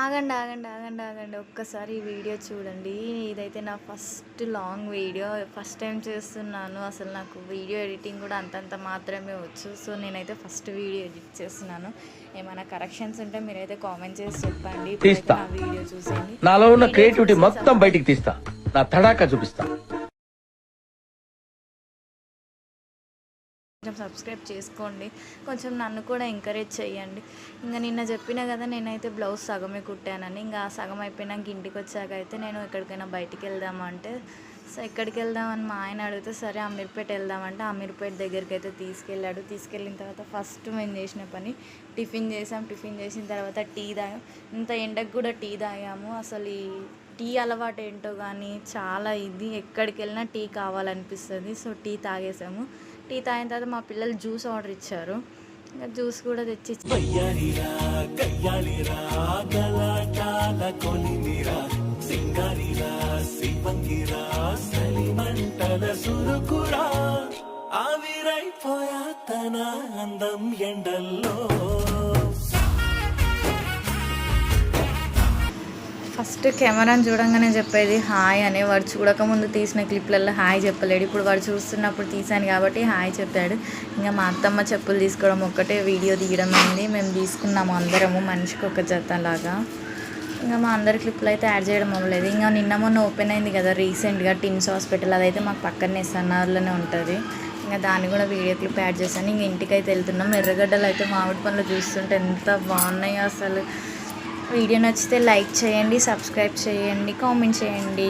ఆగండి ఆగండి ఆగండి ఆగండి ఒక్కసారి ఈ వీడియో చూడండి. ఇదైతే నా first long video. First time చేస్తున్నాను. అసలు నాకు వీడియో ఎడిటింగ్ కూడా అంతంత మాత్రమే వచ్చు. సో నేనైతే ఫస్ట్ వీడియో ఎడిట్ చేస్తున్నాను. ఏమైనా కరెక్షన్స్ ఉంటే మీరైతే కామెంట్ చేసి చెప్పండి. ఇప్పుడైతే నా వీడియో చూసేయండి. నాలో ఉన్న క్రియేటివిటీ మొత్తం బయటికి తీస్తా, నా తడాకా చూపిస్తా. కొంచెం సబ్స్క్రైబ్ చేసుకోండి, కొంచెం నన్ను కూడా ఎంకరేజ్ చేయండి. ఇంకా నిన్న చెప్పినా కదా నేనైతే బ్లౌజ్ సగమే కుట్టానని. ఇంకా సగం అయిపోయినాక ఇంటికి వచ్చాక అయితే నేను ఎక్కడికైనా బయటికి వెళ్దామంటే సో ఎక్కడికి వెళ్దామని మా ఆయన అడిగితే సరే అమీర్పేట వెళ్దామంటే అమీర్పేట దగ్గరికి అయితే తీసుకెళ్ళాడు. తీసుకెళ్ళిన తర్వాత ఫస్ట్ మేము చేసిన పని టిఫిన్ చేసాం. టిఫిన్ చేసిన తర్వాత టీ తాగాం. ఇంత ఎండకు కూడా టీ తాగాము. అసలు ఈ టీ అలవాటు ఏంటో కానీ చాలా ఇది ఎక్కడికి వెళ్ళినా టీ కావాలనిపిస్తుంది. సో టీ తాగేసాము. టీ తాగిన తర్వాత మా పిల్లలు జ్యూస్ ఆర్డర్ ఇచ్చారు. ఇంకా జ్యూస్ కూడా తెచ్చి ఆవిరైపోయా తన అందం ఎండల్లో. ఫస్ట్ కెమెరాని చూడంగానే చెప్పేది హాయ్ అని. వాడు చూడకముందు తీసిన క్లిప్లలో హాయ్ చెప్పలేడు. ఇప్పుడు వాడు చూస్తున్నప్పుడు తీసాను కాబట్టి హాయ్ చెప్పాడు. ఇంకా మా అత్తమ్మ చెప్పులు తీసుకోవడం ఒక్కటే వీడియో తీయడం అయింది. మేము తీసుకున్నాము అందరము మనిషికి ఒక జతలాగా. ఇంకా మా అందరి క్లిప్లు అయితే యాడ్ చేయడం అవ్వలేదు. ఇంకా నిన్న మొన్న ఓపెన్ అయింది కదా రీసెంట్గా టిమ్స్ హాస్పిటల్, అదైతే మాకు పక్కనే సన్నార్లోనే ఉంటుంది. ఇంకా దాన్ని కూడా వీడియో క్లిప్ యాడ్ చేశాను. ఇంకా ఇంటికి అయితే వెళ్తున్నాం. ఎర్రగడ్డలు అయితే మామిడి పనులు చూస్తుంటే ఎంత బాగున్నాయో అసలు. వీడియో నచ్చితే లైక్ చేయండి, సబ్స్క్రైబ్ చేయండి, కామెంట్ చేయండి.